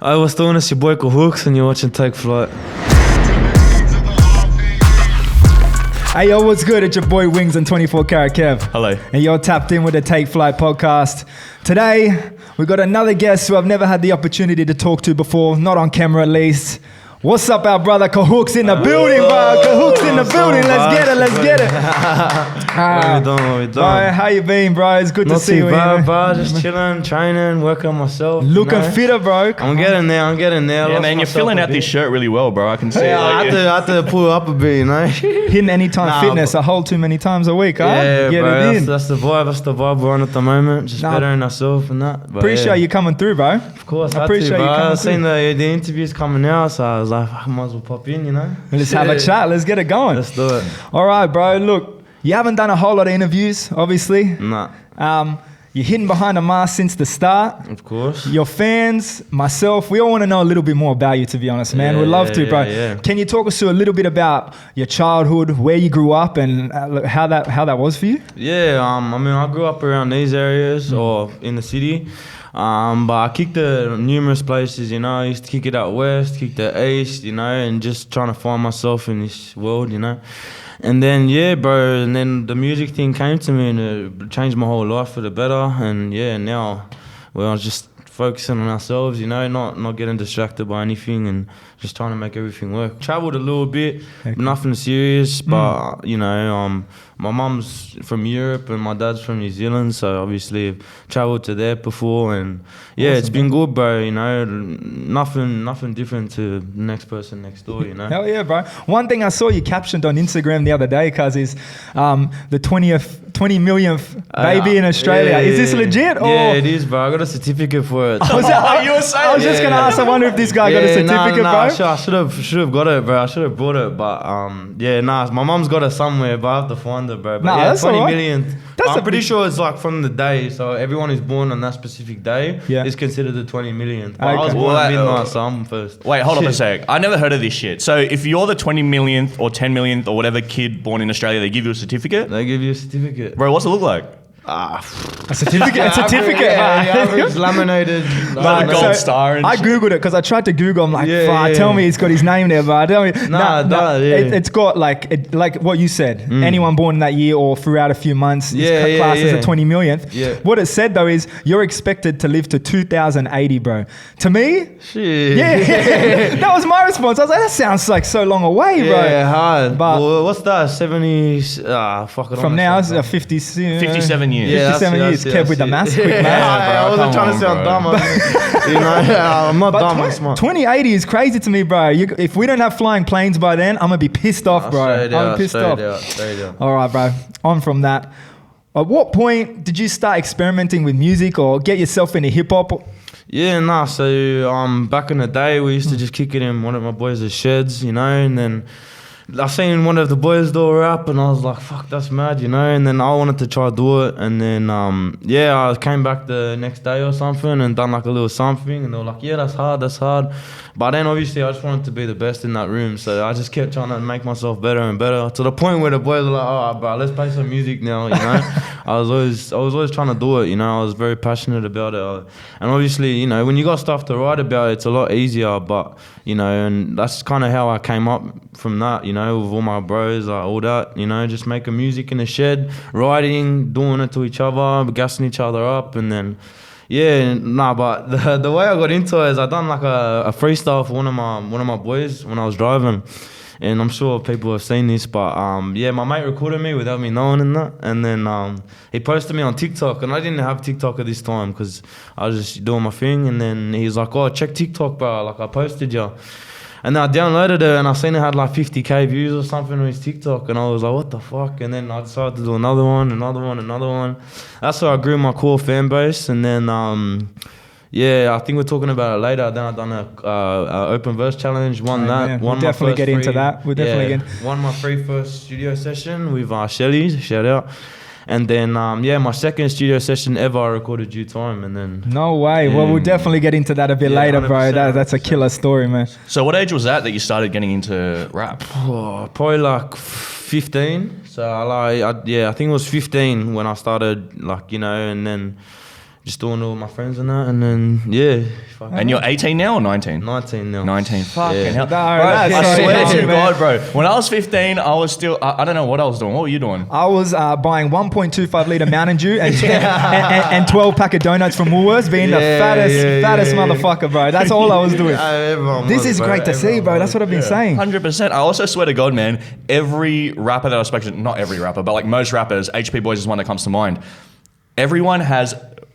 I was doing this, your boy Kahukx, and you're watching Take Flight. Hey yo, what's good? It's your boy Wings and 24 Karat Kev. Hello. And you're tapped in with the Take Flight podcast. Today, we've got another guest who I've never had the opportunity to talk to before, not on camera at least. What's up, our brother Kahukx in the building, bro? Kahukx in the building. Let's get it, let's get it. What we doing? Bro, how you been, bro? It's good to see you. Not too bad, bro. Just chilling, training, working on myself. Looking fitter, bro. I'm getting there. Yeah, man, you're filling out this shirt really well, bro. I can see it. I had to pull up a bit, you know. Hitting Anytime Fitness a whole too many times a week, huh? Yeah, get bro. it in. That's the vibe. That's the vibe we're on at the moment. Just bettering ourselves and that. But appreciate you coming through, bro. Of course, I appreciate you coming I through. seen the interviews coming out, so I was like, I might as well pop in, you know. Let's have a chat. Let's get it going. Let's do it. All right, bro. Look, you haven't done a whole lot of interviews, obviously. Nah. You're hidden behind a mask since the start. Of course. Your fans, myself, we all want to know a little bit more about you, to be honest, man. We'd love to, bro. Yeah. Can you talk us through a little bit about your childhood, where you grew up, and how that was for you? Yeah, I mean, I grew up around these areas or in the city. But I kicked at numerous places, you know. I used to kick it out west, kicked it east, you know, and just trying to find myself in this world, you know. And then, yeah, bro, and then the music thing came to me and it changed my whole life for the better. And yeah, now, well, I was just focusing on ourselves, you know, not getting distracted by anything and just trying to make everything work. Travelled a little bit, but nothing serious, but, you know, my mum's from Europe and my dad's from New Zealand, so obviously I've travelled to there before, and yeah, awesome, it's been good, bro, you know, nothing different to the next person next door, you know. Hell yeah, bro. One thing I saw you captioned on Instagram the other day, cuz, is the 20 millionth baby in Australia. Is this legit? Or? Yeah, it is, bro. I got a certificate for it. I was just gonna ask. I wonder if this guy got a certificate, bro. I should have got it, bro. I should have brought it, but my mum's got it somewhere, but I have to find it, bro. But nah, yeah, that's 20 all right. millionth. I'm pretty sure it's like from the day, so everyone who's born on that specific day is considered the 20 millionth. But I was born at midnight, so I'm first. Wait, hold up a sec. I never heard of this shit. So if you're the 20 millionth or 10 millionth or whatever kid born in Australia, they give you a certificate? They give you a certificate. Bro, what's it look like? A certificate. A certificate. Yeah, the average laminated. Like a gold star and I shit. googled it because I tried to Google. I'm like, tell me it's got his name there, but tell me. It's got like what you said. Anyone born in that year or throughout a few months is classed as a 20 millionth. Yeah. What it said though is you're expected to live to 2080, bro. To me, shit. Yeah, that was my response. I was like, that sounds like so long away, bro. Yeah, hard. But well, what's that? 70? Fuck it. from now, it's 57 years. Yeah, 57 years. Kev with the maths, quick maths. I wasn't trying to sound dumb. You know, I'm not dumb. I'm smart. 2080 is crazy to me, bro. If we don't have flying planes by then, I'm gonna be pissed off, bro. I'm pissed off. Straight out. All right, bro. On from that. At what point did you start experimenting with music or get yourself into hip hop? Yeah, nah. So back in the day, we used to just kick it in one of my boys' sheds, you know, and then I seen one of the boys do a rap and I was like, fuck, that's mad, you know, and then I wanted to try to do it, and then I came back the next day or something and done like a little something, and they were like, yeah, that's hard. But then obviously I just wanted to be the best in that room, so I just kept trying to make myself better and better, to the point where the boys were like, all right, bro, let's play some music now, you know. I was always trying to do it, you know. I was very passionate about it, and obviously, you know, when you got stuff to write about, it's a lot easier, but, you know, and that's kind of how I came up from that, you know, with all my bros, like all that, you know, just making music in the shed, writing, doing it to each other, gassing each other up, and then, but the way I got into it is I done like a freestyle for one of my boys when I was driving, and I'm sure people have seen this, but my mate recorded me without me knowing and that, and then he posted me on TikTok, and I didn't have TikTok at this time because I was just doing my thing, and then he's like, oh, check TikTok, bro, like I posted you. And then I downloaded it and I seen it had like 50k views or something on his TikTok, and I was like, what the fuck? And then I decided to do another one. That's how I grew my core fan base. And then, I think we're talking about it later. Then I done a open verse challenge, won that. We'll definitely get into that. Won my first studio session with Shelly, shout out. And then, my second studio session ever, I recorded Due Time, and then... No way. Well, we'll definitely get into that a bit later, bro. That's a killer story, man. So what age was that you started getting into rap? Oh, probably like 15. So, I think it was 15 when I started, like, you know, and then... just doing it with my friends and that, and then And you're 18 now or 19? 19 now. 19. Fucking hell. No, I that's swear so to young, God, bro. When I was 15, I was still, I don't know what I was doing. What were you doing? I was buying 1.25 litre Mountain Dew and 12 pack of donuts from Woolworths, being the fattest motherfucker, bro. That's all I was doing. This is great to see, bro. That's what I've been saying. 100%. I also swear to God, man, every rapper that I've spoken to, not every rapper, but like most rappers, HP Boys is one that comes to mind. Everyone has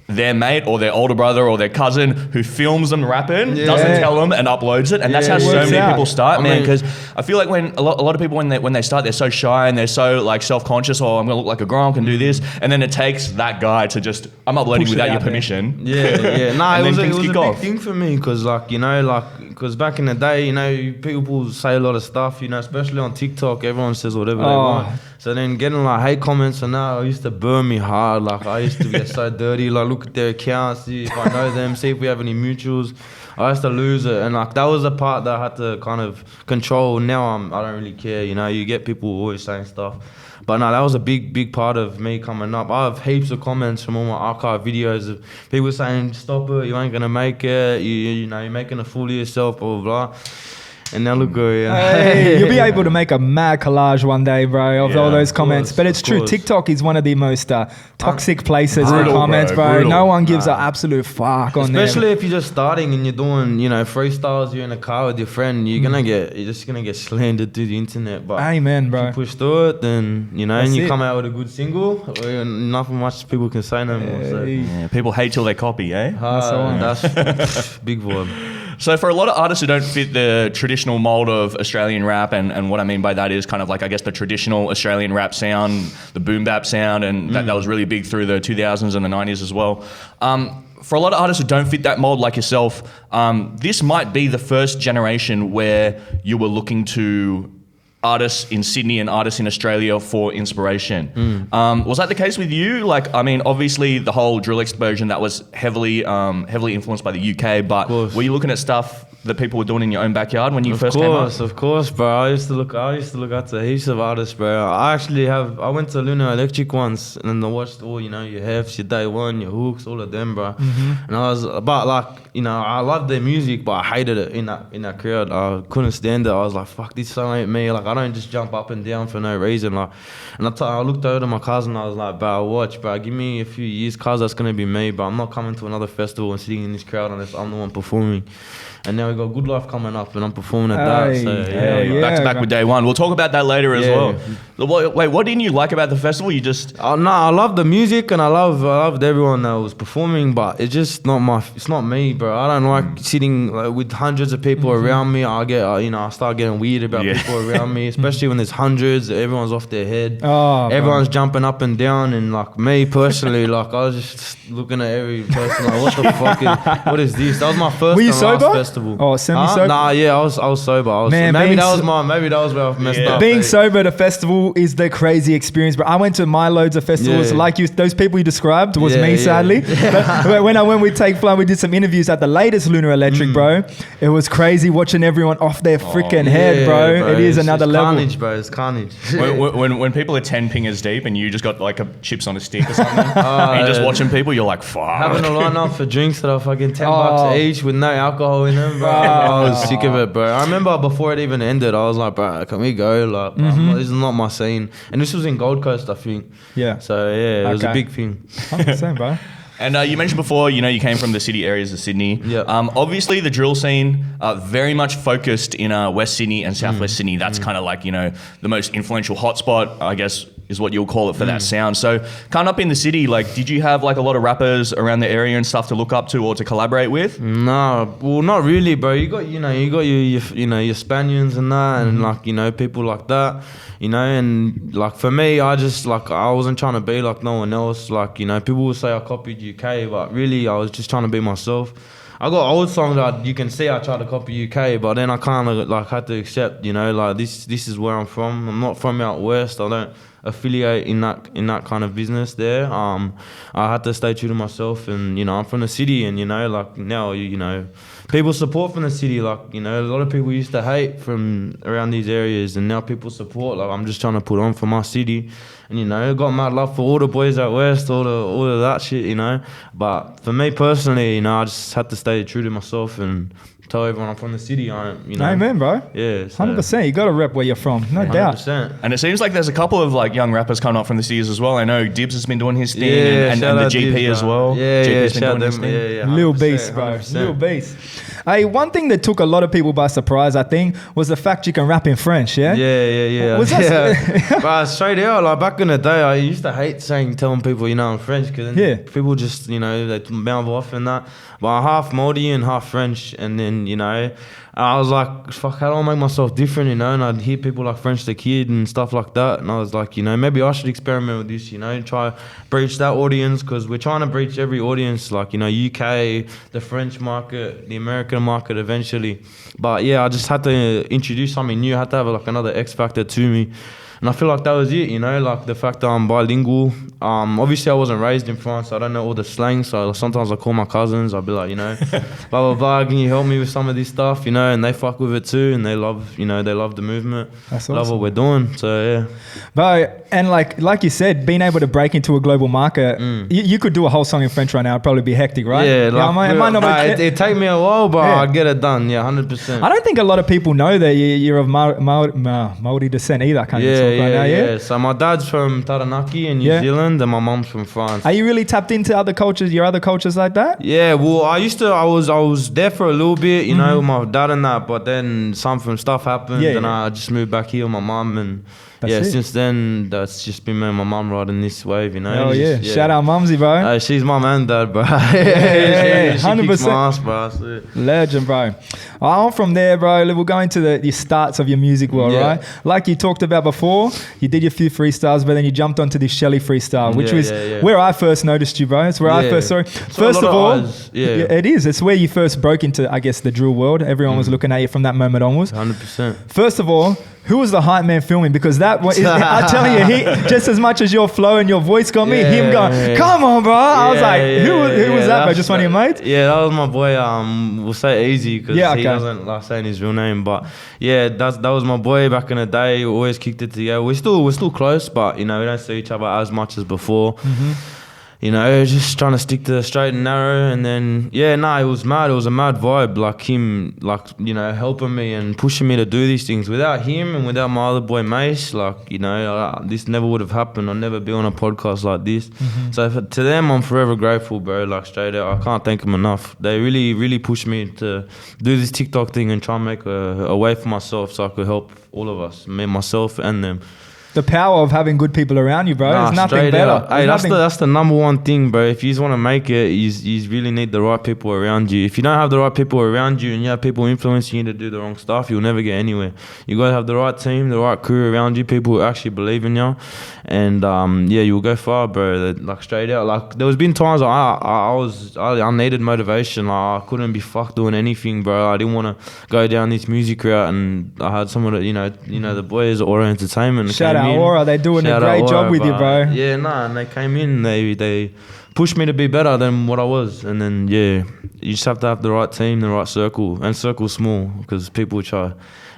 their mate or their older brother or their cousin who films them rapping, doesn't tell them, and uploads it. And that's how so many people start, man. Because I feel like when a lot of people, when they start, they're so shy and they're so like self-conscious. Oh, I'm going to look like a girl, I can do this. And then it takes that guy to just, I'm uploading Push without your there. permission. Yeah. Nah, it was a big off. thing for me because, like, you know, because back in the day, you know, people say a lot of stuff, you know, especially on TikTok, everyone says whatever they want. So then getting like hate comments and that, it used to burn me hard. Like I used to get so dirty, like look at their accounts, see if I know them, see if we have any mutuals. I used to lose it, and like that was the part that I had to kind of control. Now I don't really care, you know. You get people always saying stuff, but no, that was a big part of me coming up. I have heaps of comments from all my archive videos of people saying, "Stop it, you ain't gonna make it. You know, you're making a fool of yourself." Blah blah blah. And now look good, Hey, you'll be able to make a mad collage one day, bro, of all those comments. But it's true, course. TikTok is one of the most toxic places for Brutal, comments, bro. brutal. No one gives an absolute fuck on there. Especially if you're just starting and you're doing, you know, freestyles, you're in a car with your friend, you're just gonna get slandered through the internet. But Amen, if bro. you push through it, then you know, That's and you it. come out with a good single, nothing much people can say no more. So Yeah, people hate till they copy, eh? that's big vibe. So for a lot of artists who don't fit the traditional mold of Australian rap, and what I mean by that is kind of like, I guess, the traditional Australian rap sound, the boom bap sound, and that was really big through the 2000s and the 90s as well. For a lot of artists who don't fit that mold like yourself, this might be the first generation where you were looking to artists in Sydney and artists in Australia for inspiration. Was that the case with you? Like, I mean, obviously the whole drill explosion, that was heavily influenced by the UK, but were you looking at stuff that people were doing in your own backyard when you first came up? Of course, bro. I used to look up to heaps of artists, bro. I went to Lunar Electric once, and I watched all, you know, your Hefs, your Day One, your Hooks, all of them, bro. And I was about like, you know, I loved their music, but I hated it in that crowd. I couldn't stand it. I was like, fuck, this song ain't me. Like, I don't just jump up and down for no reason. Like, and I looked over to my cousin. I was like, bro, watch, bro. Give me a few years, cause that's gonna be me. But I'm not coming to another festival and sitting in this crowd unless I'm the one performing. And now we got Good Life coming up, and I'm performing at that. So Back to back with Day One. We'll talk about that later as well. Wait, what didn't you like about the festival? You just no, I love the music and I loved everyone that was performing, but it's just it's not me, bro. I don't like sitting like, with hundreds of people around me. I start getting weird about people around me, especially when there's hundreds. Everyone's off their head. Everyone's jumping up and down, and like me personally, like I was just looking at every person like, what the fuck what is this? That was my first Were you and sober? last festival. Oh, semi-sober? Nah, yeah, I was sober. Maybe that was where I messed up. Being sober at a festival is the crazy experience, but I went to my loads of festivals like you. Those people you described was me, sadly. But when I went with Take Flight, we did some interviews at the latest Lunar Electric, bro. It was crazy watching everyone off their freaking head, bro. It is another level. Carnage, bro. It's carnage. when people are 10 pingers deep and you just got like chips on a stick or something, and you're just watching people, you're like, fuck. Having a line up for drinks that are fucking $10 each with no alcohol in them, bro. I was sick of it, bro. I remember before it even ended, I was like, bro, can we go? Like, this is not my scene. And this was in Gold Coast, I think. Yeah. So yeah, it was a big thing. 100%, bro. And you mentioned before, you know, you came from the city areas of Sydney. Yeah. Obviously, the drill scene very much focused in West Sydney and Southwest Sydney. That's kind of like, you know, the most influential hotspot, I guess, is what you'll call it for that sound. So, coming up in the city, like, did you have like a lot of rappers around the area and stuff to look up to or to collaborate with? No, well, not really, bro. You got your Spaniards and that, and like, you know, people like that, you know, and like for me, I wasn't trying to be like no one else. Like, you know, people will say I copied UK, but really, I was just trying to be myself. I got old songs that you can see I tried to copy UK, but then I kind of like had to accept, you know, like this is where I'm from. I'm not from out west. I don't affiliate in that kind of business there. I had to stay true to myself, and you know, I'm from the city, and you know, like now, you know, people support from the city. Like, you know, a lot of people used to hate from around these areas, and now people support. Like, I'm just trying to put on for my city. And, you know, got mad love for all the boys out west, all of that shit, you know. But for me personally, you know, I just had to stay true to myself and tell everyone I'm from the city. You know. Amen, bro. Yeah. 100%. You got to rep where you're from. No doubt. 100%. And it seems like there's a couple of like young rappers coming up from the cities as well. I know Dibs has been doing his thing, and the GP Dibs, as well. Yeah, GP's yeah, been doing his thing. yeah, Lil Beast, bro. 100%. Lil Beast. Hey, one thing that took a lot of people by surprise, I think, was the fact you can rap in French, yeah? Yeah. Was that- But straight out, like back in the day, I used to hate telling people, you know, I'm French, because then people just, you know, they mouth off and that. But I'm half Māori and half French, and then, you know, I was like, fuck, how do I make myself different, you know? And I'd hear people like French the Kid and stuff like that, and I was like, you know, maybe I should experiment with this, you know, try breach that audience, because we're trying to breach every audience, like, you know, UK, the French market, the American market eventually. But yeah, I just had to introduce something new. I had to have like another X factor to me. And I feel like that was it, you know, like the fact that I'm bilingual. Obviously, I wasn't raised in France, so I don't know all the slang. So sometimes I call my cousins. I'll be like, you know, blah, blah, blah, can you help me with some of this stuff, you know? And they fuck with it too, and they love, you know, they love the movement. That's love awesome. what we're doing, so yeah. But, and like you said, being able to break into a global market, you could do a whole song in French right now. It'd probably be hectic, right? Yeah, like, it might not be... It take me a while, but Yeah. I'd get it done, yeah, 100%. I don't think a lot of people know that you're of Maori descent either, can't you talk right now, yeah? So my dad's from Taranaki in New Zealand, and my mom's from France. Are you really tapped into other cultures, your other cultures like that? Yeah, well, I was there for a little bit, you know, with my dad and that, but then some stuff happened, and I just moved back here with my mum, and since then, that's just been me and my mum riding this wave, you know. Oh yeah, shout out Mumsy, bro. She's mum and dad, bro. Yeah, she 100%. kicks my ass, bro. I swear. Legend, bro. On from there, bro, we'll go into the starts of your music world, right? Like you talked about before, you did your few freestyles, but then you jumped onto this Shelly freestyle, which was where I first noticed you, bro. It's where I first saw it. First of all, it is. It's where you first broke into, I guess, the drill world. Everyone was looking at you from that moment onwards. 100%. First of all, who was the hype man filming? Because that was, I tell you, he just as much as your flow and your voice got me, him going, come on, bro. I was like, who was that, bro? Just one of your mates? Yeah, that was my boy. We'll say Easy, because he doesn't like saying his real name. But yeah, that was my boy back in the day. We always kicked it together. We're still close, but you know, we don't see each other as much as before. You know, just trying to stick to the straight and narrow. And then, it was mad. It was a mad vibe. Like him, like, you know, helping me and pushing me to do these things. Without him and without my other boy Mace, like, you know, this never would have happened. I'd never be on a podcast like this. So to them, I'm forever grateful, bro. Like, straight out. I can't thank them enough. They really, really pushed me to do this TikTok thing and try and make a way for myself so I could help all of us, me, myself, and them. The power of having good people around you, bro. There's nothing better. Hey, that's the number one thing, bro. If you want to make it, you really need the right people around you. If you don't have the right people around you and you have people influencing you to do the wrong stuff, you'll never get anywhere. You got to have the right team, the right crew around you, people who actually believe in you. And you'll go far, bro. Like straight out. Like there was been times I needed motivation. Like I couldn't be fucked doing anything, bro. I didn't want to go down this music route, and I had someone that you know the boys at Aura Entertainment. Shout out Aura, they're doing a great job with you, bro. Yeah, and they came in, they pushed me to be better than what I was, and then you just have to have the right team, the right circle, and circle small, because people try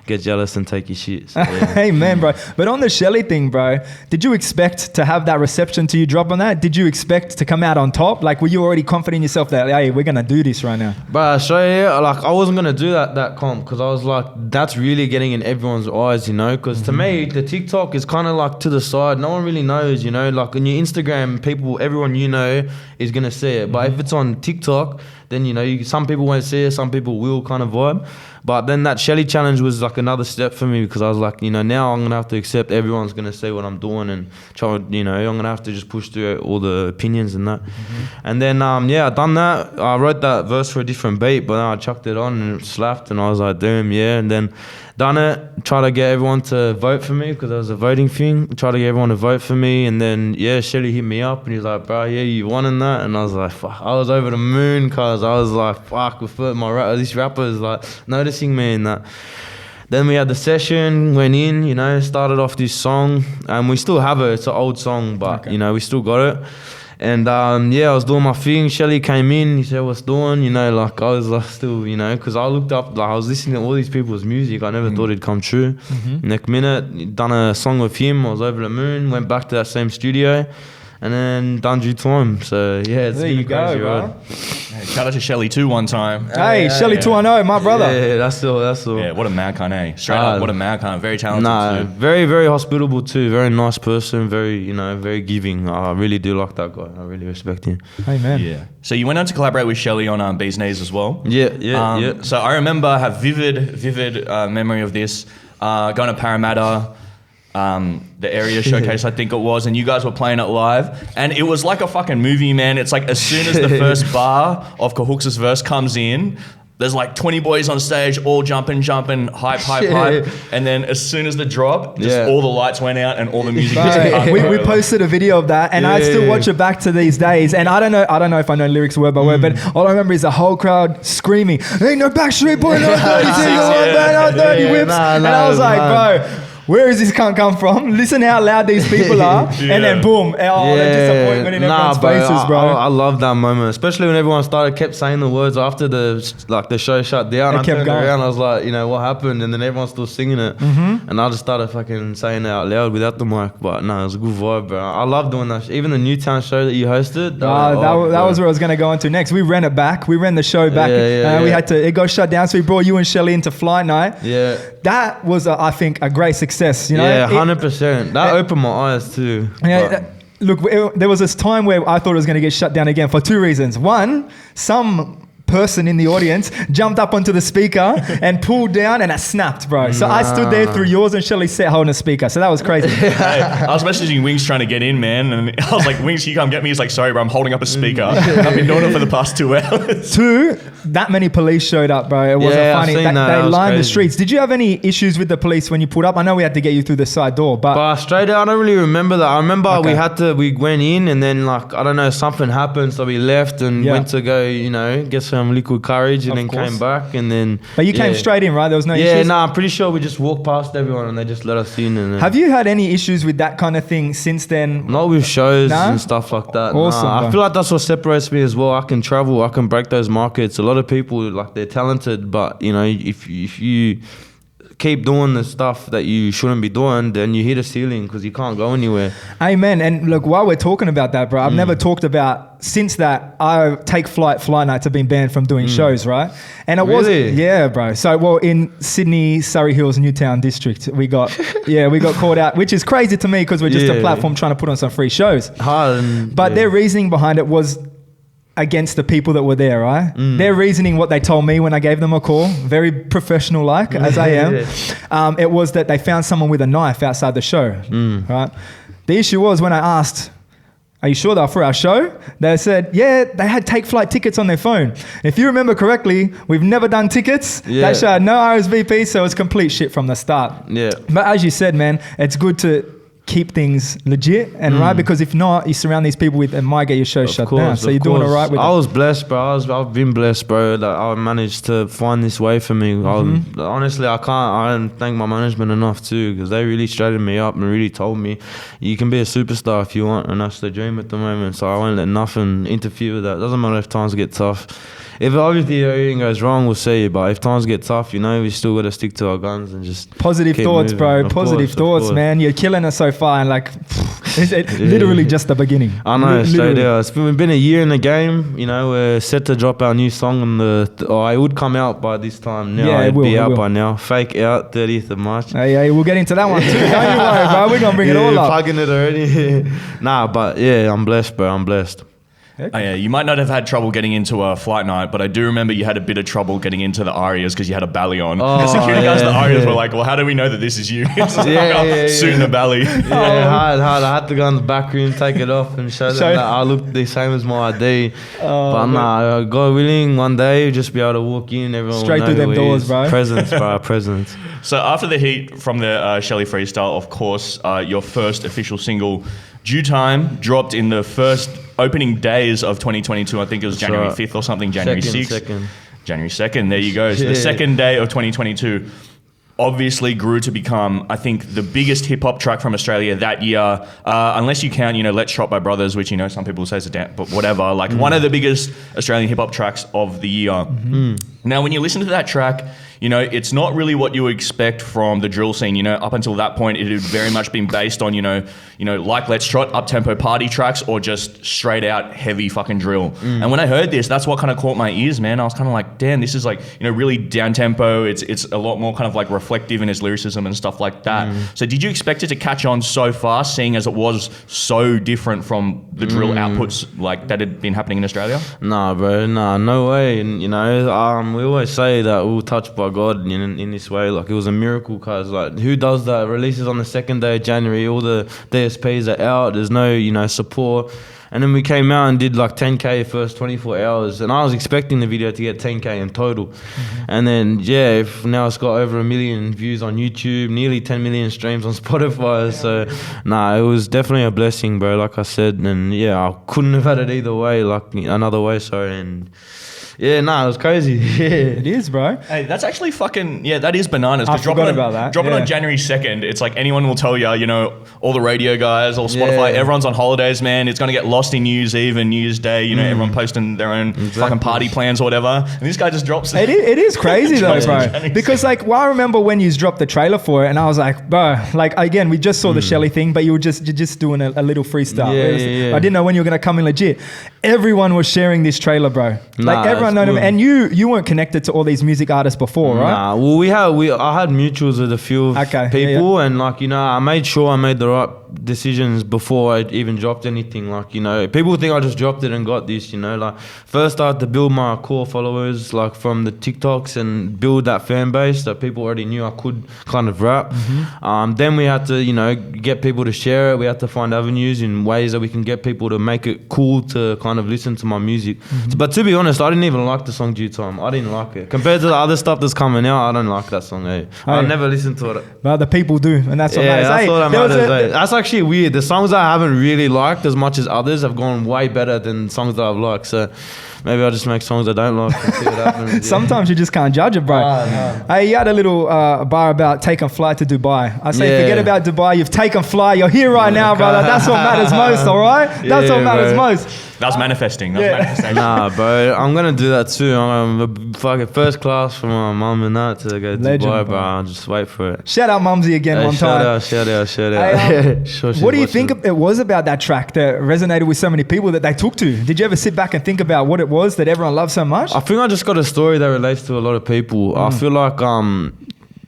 get jealous and take your shit. So, Hey man, bro. But on the Shelly thing, bro, did you expect to have that reception till you drop on that? Did you expect to come out on top? Like, were you already confident in yourself that, hey, we're gonna do this right now? But like I wasn't gonna do that comp, because I was like, that's really getting in everyone's eyes, you know. Because to me, the TikTok is kind of like to the side. No one really knows, you know. Like on your Instagram, everyone you know is gonna see it. But if it's on TikTok, then you know some people won't see it, some people will kind of vibe. But then that Shelly challenge was like another step for me, because I was like, you know, now I'm gonna have to accept everyone's gonna say what I'm doing, and try, you know, I'm gonna have to just push through all the opinions and that. And then I done that. I wrote that verse for a different beat, but then I chucked it on and it slapped, and I was like, damn, yeah. And then done it, try to get everyone to vote for me, because there was a voting thing. Try to get everyone to vote for me, and then Shelly hit me up and he's like, bro, you won in that. And I was like, fuck, I was over the moon, cause I was like, fuck, this rapper is like noticing me and that. Then we had the session, went in, you know, started off this song, and we still have it. It's an old song, but you know, we still got it. And yeah, I was doing my thing. Shelly came in. He said, "What's doing?" You know, like I was like still, you know, because I looked up, like I was listening to all these people's music. I never thought it'd come true. Next minute, done a song with him. I was over the moon. Went back to that same studio. And then done due time. So yeah, it's there you go, crazy, bro. right? Hey, shout out to Shelly too one time. Hey, Shelly 210, my brother. Yeah, that's all. Yeah, what a madcon, eh? Straight up, what a madcon. Very talented too. Very, very hospitable too. Very nice person. Very, you know, very giving. I really do like that guy. I really respect him. Amen. Yeah. So you went on to collaborate with Shelly on Bees Knees as well. Yeah. So I remember, I have vivid memory of this. Going to Parramatta. The area showcase, I think it was, and you guys were playing it live, and it was like a fucking movie, man. It's like as soon as the first bar of Kahux's verse comes in, there's like 20 boys on stage, all jumping, hype, and then as soon as the drop, just all the lights went out and all the music just cut. We posted a video of that, and I still watch it back to these days. And I don't know if I know lyrics word by word, but all I remember is the whole crowd screaming, "Ain't no Backstreet Boy, no 30 whips," and I was like, bro. Where is this cunt come from? Listen how loud these people are, and then boom, the disappointment in everyone's faces, bro. I love that moment, especially when everyone kept saying the words after the show shut down. I turned around, I was like, you know, what happened? And then everyone's still singing it, and I just started fucking saying it out loud without the mic. But no, it was a good vibe, bro. I love doing that. Even the Newtown show that you hosted, that was where I was gonna go into next. We ran it back. We ran the show back. We had to. It got shut down, so we brought you and Shelly into Flight Night. Yeah, that was, I think, a great success. You know? Yeah, 100%. That opened my eyes too. Yeah, look, there was this time where I thought it was going to get shut down again for two reasons. One, some person in the audience jumped up onto the speaker and pulled down, and it snapped, bro. So I stood there through yours and Shelly's set holding a speaker. So that was crazy. Hey, I was messaging Wings trying to get in, man, and I was like, "Wings, can you come get me?" He's like, "Sorry, bro, I'm holding up a speaker. I've been doing it for the past 2 hours." Two, that many police showed up, bro. It wasn't funny. They lined the streets. Did you have any issues with the police when you pulled up? I know we had to get you through the side door, but straight out, I don't really remember that. I remember we went in, and then like I don't know, something happened, so we left and went to go, you know, get some liquid courage, and then came back, and then. But you came straight in, right? There was no issues? Yeah, no, I'm pretty sure we just walked past everyone and they just let us in. And have you had any issues with that kind of thing since then? Not with shows and stuff like that. Awesome. I feel like that's what separates me as well. I can travel, I can break those markets. A lot of people, like, they're talented, but you know, if you keep doing the stuff that you shouldn't be doing, then you hit a ceiling because you can't go anywhere. Amen. And look, while we're talking about that, bro, I've never talked about, since that, I take flight nights have been banned from doing shows, right? And it really? Yeah, bro. So, well, in Sydney, Surrey Hills, Newtown district, we got called out, which is crazy to me because we're just a platform trying to put on some free shows. But their reasoning behind it was against the people that were there, right? Their reasoning, what they told me when I gave them a call, very professional like, as I am, it was that they found someone with a knife outside the show, right? The issue was when I asked, "Are you sure they were for our show?" They said, yeah, they had take flight tickets on their phone. If you remember correctly, we've never done tickets. That show had no RSVP, so it was complete shit from the start. Yeah. But as you said, man, it's good to keep things legit and right, because if not, you surround these people with, it might get your show shut down. So you're doing all right with it. I was blessed, bro. I've been blessed, bro, that I managed to find this way for me. Honestly, I don't thank my management enough too, because they really straightened me up and really told me you can be a superstar if you want, and that's the dream at the moment. So I won't let nothing interfere with that. Doesn't matter if times get tough. If obviously everything goes wrong, we'll see. But if times get tough, you know, we still got to stick to our guns and just positive thoughts, bro. Positive thoughts, man. You're killing us so far, and like, it's literally just the beginning. I know, straight out. It's been a year in the game. You know, we're set to drop our new song on it would come out by this time now. Yeah, it'd be out by now. Fake Out, 30th of March. Hey, we'll get into that one too. Don't you worry, bro. We're gonna bring it all up. Plugging it already. Nah, but yeah, I'm blessed, bro. I'm blessed. Oh, yeah, you might not have had trouble getting into a flight night, but I do remember you had a bit of trouble getting into the Arias because you had a bally on. The security guys at the Arias were like, "Well, how do we know that this is you?" Suit and a bally. Hard. I had to go in the back room, take it off, and show them that I look the same as my ID. But nah, God willing, one day you'll just be able to walk in, everyone straight through them doors, bro. Presents, bro, presents. So after the heat from the Shelly freestyle, of course, your first official single, Due Time, dropped in the first opening days of 2022. I think it was January 5th or something, January 6th. January 2nd, there you go. So the second day of 2022. obviously grew to become, I think, the biggest hip hop track from Australia that year, unless you count, Let's Shot by Brothers, which, some people say is a damn, but whatever, like one of the biggest Australian hip hop tracks of the year. Now, when you listen to that track, it's not really what you would expect from the drill scene. Up until that point, it had very much been based on, like Let's Trot, up-tempo party tracks, or just straight out heavy fucking drill. And when I heard this, that's what kind of caught my ears, man. I was kind of like, damn, this is like, really down-tempo. It's a lot more kind of like reflective in its lyricism and stuff like that. So did you expect it to catch on so fast, seeing as it was so different from the drill outputs like that had been happening in Australia? Nah, bro, no way. And, we always say that we were touched by God in this way. Like, it was a miracle, cause like, who does that? Releases on the 2nd day of January, all the DSPs are out, there's no support. And then we came out and did like 10K first 24 hours, and I was expecting the video to get 10K in total. And then now it's got over 1 million views on YouTube, nearly 10 million streams on Spotify. So it was definitely a blessing, bro, like I said. And I couldn't have had it either way, like another way, sorry. And it was crazy. It is, bro. Hey, that's actually fucking, that is bananas. I forgot about that. Dropping on January 2nd, it's like anyone will tell you, all the radio guys, all Spotify, everyone's on holidays, man. It's going to get lost in New Year's Eve and New Year's Day, everyone posting their own fucking party plans or whatever. And this guy just drops it. It is crazy though, bro. Because like, I remember when you dropped the trailer for it, and I was like, bro, like again, we just saw the Shelly thing, but you're just doing a little freestyle. I didn't know when you were going to come in legit. Everyone was sharing this trailer, bro. Like everyone known him, and you weren't connected to all these music artists before, right? Nah, well, I had mutuals with a few people, and like I made sure I made the right decisions before I even dropped anything. Like people think I just dropped it and got this. Like first I had to build my core followers, like from the TikToks, and build that fan base that people already knew I could kind of rap. Then we had to get people to share it. We had to find avenues in ways that we can get people to make it cool to kind of listen to my music. But to be honest, I didn't even like the song Due Time. I didn't like it. Compared to the other stuff that's coming out, I don't like that song. I never listened to it. But the people do, and that's what matters. That's what matters. That's actually weird. The songs I haven't really liked as much as others have gone way better than songs that I've liked. So maybe I'll just make songs I don't like and see what happens. Sometimes you just can't judge it, bro. Hey, you had a little bar about taking flight to Dubai. I say forget about Dubai. You've taken flight. You're here right now, brother. That's what matters most, all right? That's what matters most. That was manifesting. Manifestation. Nah, bro. I'm going to do that too. I'm going to fucking first class for my mum and that to go to Dubai, bro. I'll just wait for it. Shout out Mumsy again one time. Shout out. Hey, what do you think it was about that track that resonated with so many people that they took to? Did you ever sit back and think about what it was that everyone loved so much? I think I just got a story that relates to a lot of people. I feel like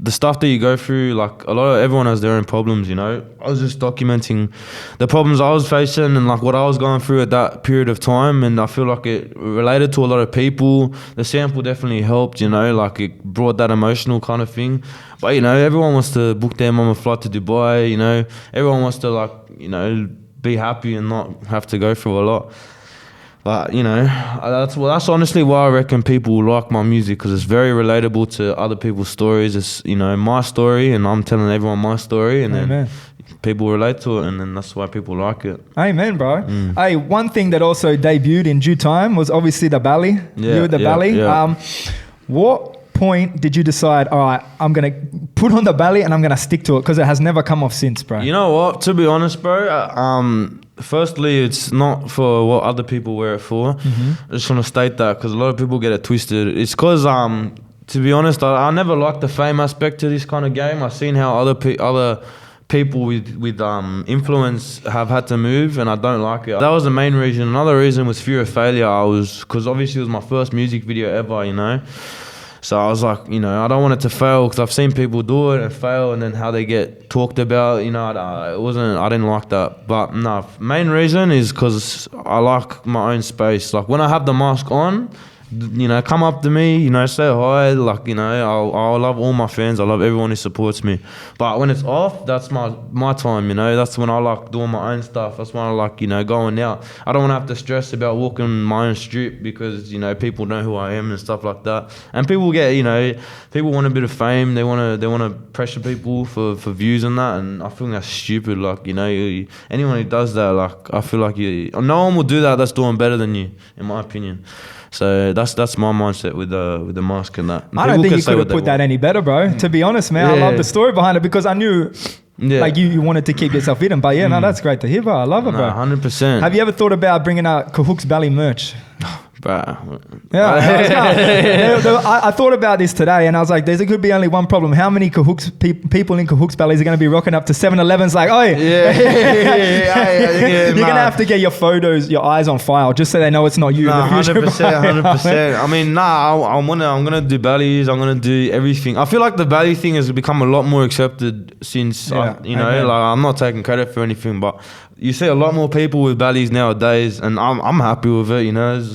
the stuff that you go through, like everyone has their own problems, I was just documenting the problems I was facing and like what I was going through at that period of time, and I feel like it related to a lot of people. The sample definitely helped, like it brought that emotional kind of thing. But everyone wants to book their mum a flight to Dubai, everyone wants to be happy and not have to go through a lot. But that's honestly why I reckon people like my music, because it's very relatable to other people's stories. It's my story, and I'm telling everyone my story, and then people relate to it, and then that's why people like it. Amen, bro. Hey, one thing that also debuted in due time was obviously the bally. You with the bally. What point did you decide, all right, I'm gonna put on the bally and I'm gonna stick to it, because it has never come off since, bro? You know what? To be honest, bro. Firstly, it's not for what other people wear it for. I just want to state that, because a lot of people get it twisted. It's because, to be honest, I never liked the fame aspect to this kind of game. I've seen how other people with influence have had to move, and I don't like it. That was the main reason. Another reason was fear of failure. Because obviously it was my first music video ever, So I was like, I don't want it to fail, because I've seen people do it and fail, and then how they get talked about, I didn't like that. But no, main reason is because I like my own space. Like when I have the mask on, come up to me, say hi. Like, I love all my fans. I love everyone who supports me. But when it's off, that's my time, That's when I like doing my own stuff. That's when I like, going out. I don't want to have to stress about walking my own street, because, people know who I am and stuff like that. And people get, people want a bit of fame. They want to pressure people for views and that. And I think that's stupid. Like, anyone who does that, like, I feel like no one will do that that's doing better than you, in my opinion. So that's my mindset with the mask and that. And I don't people think can you say could what have put they that want. any better, bro. To be honest, man, I Yeah. love the story behind it because I knew like you wanted to keep yourself hidden. But yeah, no, that's great to hear, bro. I love it, bro. 100%. Have you ever thought about bringing out Kahukx Bally merch? Bro. Yeah, I thought about this today, and I was like, "There could be only one problem. How many Kahukx people in Kahukx Ballies are going to be rocking up to 7-Elevens? Like, oh, Yeah. you're going to have to get your photos, your eyes on file, just so they know it's not you. Nah, in the future, 100%, bro. 100%. I mean, I'm gonna do bellies. I'm gonna do everything. I feel like the belly thing has become a lot more accepted since Yeah, like I'm not taking credit for anything, but you see a lot more people with bellies nowadays, and I'm happy with it. You know,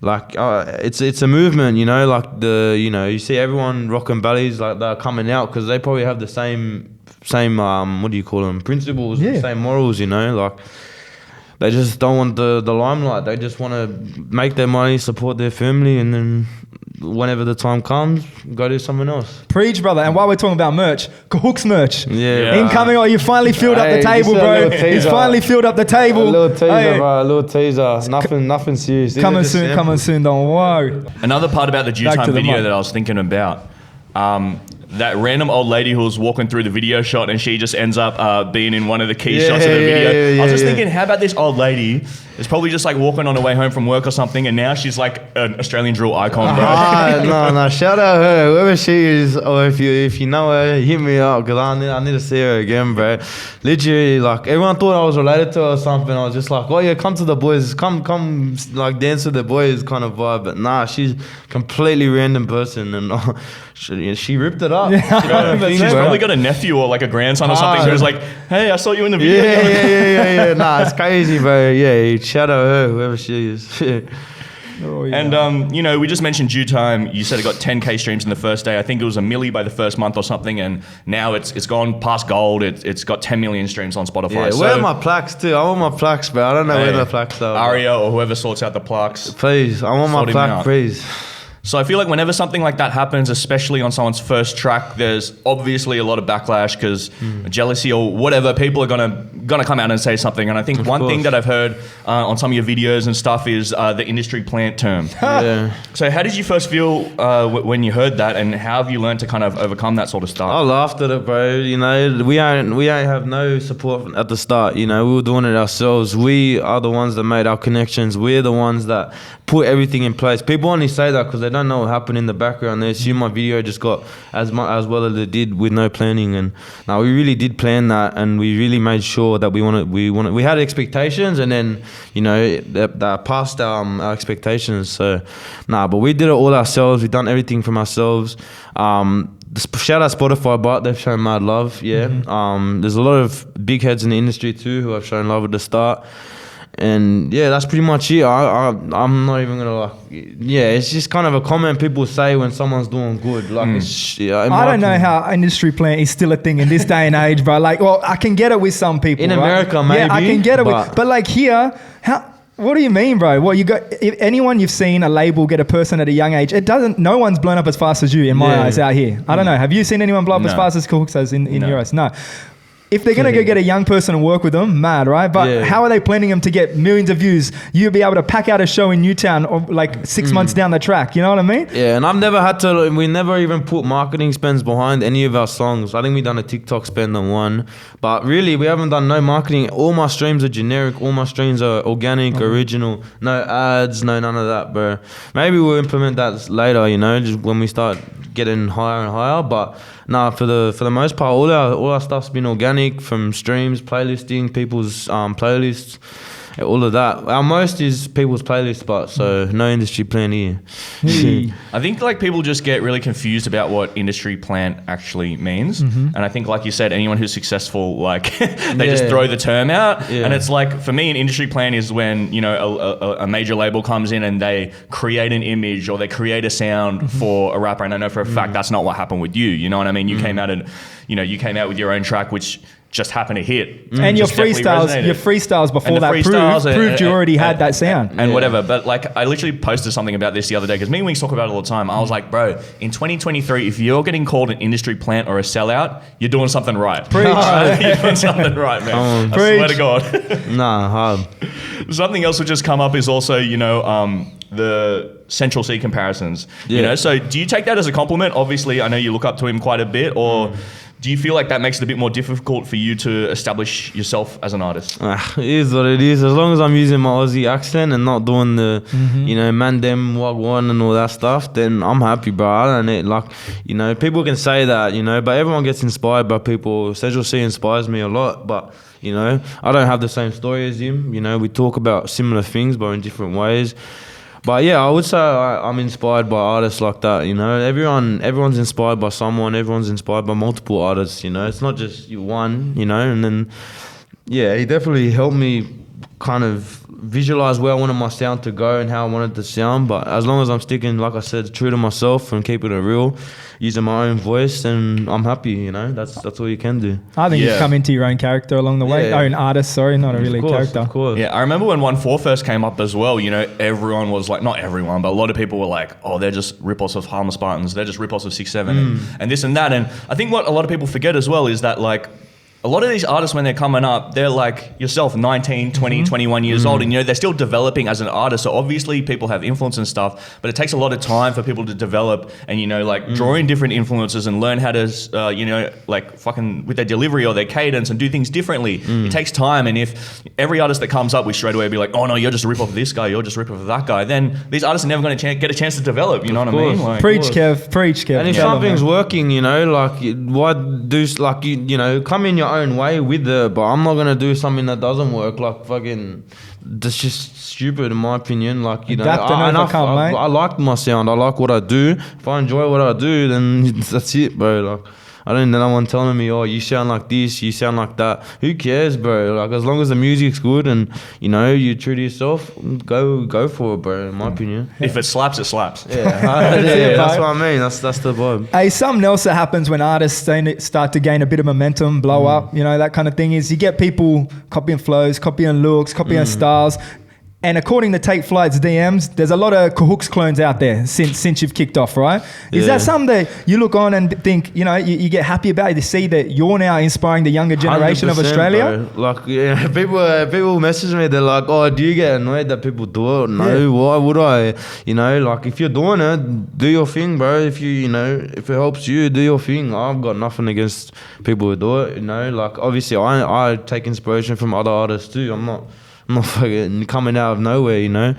it's a movement. You know, like you see everyone rocking bellies like they're coming out because they probably have the same what do you call them, principles, Yeah. the same morals. You know, like. They just don't want the limelight. They just want to make their money, support their family, and then whenever the time comes, go do something else. Preach, brother. And while we're talking about merch, Kahukx merch. Yeah. Incoming, you finally filled up the Hey, table, just a bro. little He's teaser. finally filled up the table. A little teaser, Hey, bro. A little teaser. Nothing serious. These are coming just soon, coming samples. soon. Don't worry. Another part about the due Back to time the video mic. that I was thinking about, that random old lady who was walking through the video shot and she just ends up being in one of the key shots of the video. I was just thinking, how about this old lady is probably just like walking on her way home from work or something, and now she's like an Australian drill icon, bro. No. Shout out her, whoever she is, or if you know her, hit me up because I need to see her again, bro. Literally, like everyone thought I was related to her or something. I was just like, oh yeah, come to the boys, come, like dance with the boys kind of vibe. But nah, she's completely random person, and she ripped it up. Yeah. She got her thing, She's bro. probably got a nephew or like a grandson or something who's like, hey, I saw you in the video. Yeah. Nah, it's crazy, bro. Yeah, shout out her, whoever she is. Oh, yeah. And, we just mentioned due time. You said it got 10K streams in the first day. I think it was a milli by the first month or something. And now it's gone past gold. It's got 10 million streams on Spotify. Yeah, So, where are my plaques too? I want my plaques, bro. I don't know where hey, the plaques are. Aria or whoever sorts out the plaques. Please, I want Sort my him plaque, out. please. So I feel like whenever something like that happens, especially on someone's first track, there's obviously a lot of backlash because jealousy or whatever. People are gonna come out and say something. And I think one thing course. that I've heard on some of your videos and stuff is the industry plant term. Yeah. So how did you first feel when you heard that, and how have you learned to kind of overcome that sort of I stuff? laughed at it, bro. You know, we ain't have no support at the start. You know, we were doing it ourselves. We are the ones that made our connections. We're the ones that put everything in place. People only say that because they don't know what happened in the background. They assume my video just got as well as it did with no planning. And now we really did plan that, and we really made sure that we had expectations, and then that passed our expectations. So but we did it all ourselves. We've done everything from ourselves. Shout out Spotify, but they've shown mad love. Yeah. There's a lot of big heads in the industry too who have shown love at the start. And yeah, that's pretty much it. I'm not even gonna it's just kind of a comment people say when someone's doing good. Like I don't know how industry plant is still a thing in this day and age, bro. Like, well, I can get it with some people. In right? America, maybe. Yeah, I can get it but like here, what do you mean, bro? Well, if anyone you've seen a label get a person at a young age, no one's blown up as fast as you in my eyes out here. I don't know. Have you seen anyone blow up as fast as Kahukx has in your eyes? No. If they're going to go get a young person and work with them, mad, right? But how are they planning them to get millions of views? You'll be able to pack out a show in Newtown or like 6 months down the track. You know what I mean? Yeah, and I've never had to, we never even put marketing spends behind any of our songs. I think we've done a TikTok spend on one. But really, we haven't done no marketing. All my streams are generic. All my streams are organic, original. No ads, none of that, bro. Maybe we'll implement that later, just when we start getting higher and higher. But for the most part, all our stuff's been organic, from streams, playlisting, people's playlists, all of that. Our most is people's playlists, but so no industry plan here. I think like people just get really confused about what industry plant actually means. And I think, like you said, anyone who's successful, like they just throw the term out. Yeah. And it's like, for me, an industry plan is when, a major label comes in and they create an image or they create a sound for a rapper. And I know for a fact that's not what happened with you. You know what I mean? You came out and, you came out with your own track, which just happened to hit. And your Just definitely resonated. freestyles before And the that freestyles proved you already had that sound. And whatever. But like, I literally posted something about this the other day because me and Wings talk about it all the time. I was like, bro, in 2023, if you're getting called an industry plant or a sellout, you're doing something right. Preach. You're doing something right, man. I swear to God. Hard. Something else which has come up is also, the Central C comparisons. You Yeah. know, so do you take that as a compliment? Obviously, I know you look up to him quite a bit, or do you feel like that makes it a bit more difficult for you to establish yourself as an artist? It is what it is. As long as I'm using my Aussie accent and not doing the, you know, man dem wagwan and all that stuff, then I'm happy, bro. I don't need, like, you know, people can say that, you know, but everyone gets inspired by people. Central C inspires me a lot, but, you know, I don't have the same story as him. You know, we talk about similar things, but in different ways. But yeah, I would say I'm inspired by artists like that, you know. Everyone's inspired by someone, everyone's inspired by multiple artists, you know. It's not just you one, you know. And then, yeah, he definitely helped me kind of visualize where I wanted my sound to go and how I wanted to sound. But as long as I'm sticking, like I said, true to myself and keeping it real, using my own voice, and I'm happy, you know. That's all you can do. I think Yeah. you've come into your own character along the way. Yeah. Own artist, sorry, not a really character. Of course. Yeah, I remember when 1-4 first came up as well, you know, everyone was like, not everyone, but a lot of people were like, oh, they're just rip-offs of Harlem Spartans, they're just rip-offs of 6-7 and this and that. And I think what a lot of people forget as well is that, like, a lot of these artists, when they're coming up, they're like yourself, 19, 20, 21 years old, and, you know, they're still developing as an artist. So obviously people have influence and stuff, but it takes a lot of time for people to develop and, you know, like draw in different influences and learn how to, you know, like fucking with their delivery or their cadence and do things differently. It takes time. And if every artist that comes up, we straight away be like, oh no, you're just a rip off of this guy, you're just a rip off of that guy, then these artists are never going to get a chance to develop. You know what I mean? course. Like, Preach, Kev. Preach, Kev. And if Tell them, something's man. working, you know, like, why do, like, you know, come in your own way with it, but I'm not gonna do something that doesn't work. Like, fucking, that's just stupid in my opinion. Like, you know, Adapt and overcome, mate. I like my sound. I like what I do. If I enjoy what I do, then that's it, bro. Like, I don't need no one telling me, oh, you sound like this, you sound like that. Who cares, bro? Like, as long as the music's good and, you know, you're true to yourself, go for it, bro, in my opinion. if it slaps, it slaps. Yeah, it, that's bro. what I mean. That's the vibe. Hey, something else that happens when artists start to gain a bit of momentum, blow up, you know, that kind of thing, is you get people copying flows, copying looks, copying styles. And according to Take Flight's DMs, there's a lot of Kahukx clones out there since you've kicked off, right? Is Yeah. that something that you look on and think, you know, you get happy about it, to see that you're now inspiring the younger generation of 100%, Australia? bro. Like, yeah, people message me. They're like, "Oh, do you get annoyed that people do it?" No, Yeah. why would I? You know, like, if you're doing it, do your thing, bro. If you know, if it helps you, do your thing. I've got nothing against people who do it. You know, like, obviously, I take inspiration from other artists too. I'm not fucking coming out of nowhere, you know.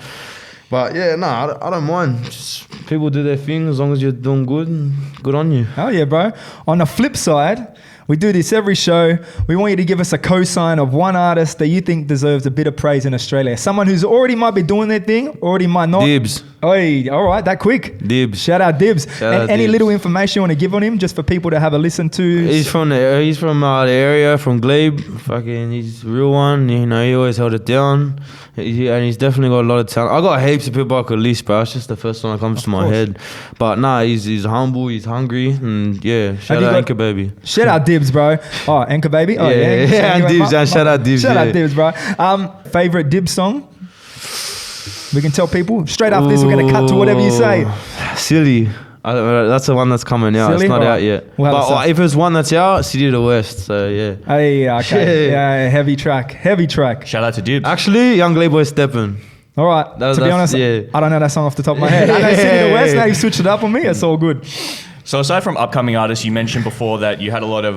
But yeah, no, I don't mind. Just people do their thing as long as you're doing good on you. Oh yeah, bro. On the flip side, we do this every show. We want you to give us a cosign of one artist that you think deserves a bit of praise in Australia. Someone who's already might be doing their thing, already might not. Dibs. Oi, all right, that quick. Dibs. Shout out Dibs. Shout And out any Dibs. little information you want to give on him, just for people to have a listen to? He's from the area, from Glebe. Fucking, he's a real one. You know, he always held it down. And he's definitely got a lot of talent. I got heaps of people I could list, but it's just the first one that comes to my course. head. But nah, he's humble, he's hungry, and yeah, shout you out got- Anchor Baby. Shout out Dibs, bro. Oh, Anchor Baby. Oh, Yeah, yeah, and Dibs, and shout out Dibs, Shout out yeah. Dibs, bro. Favorite Dibs song? We can tell people. Straight after this, we're going to cut to whatever you say. Silly. That's the one that's coming out. Silly? It's not Alright. out yet. We'll have a But sec. if there's one that's out, City to the West. So yeah. Hey, okay. Yeah. Yeah, heavy track. Heavy track. Shout out to Dibs. Actually, Young Glebe Boy stepping. All right. To be honest, yeah. I don't know that song off the top of my head. I know City to the West. Now you switched it up on me. It's all good. So aside from upcoming artists, you mentioned before that you had a lot of,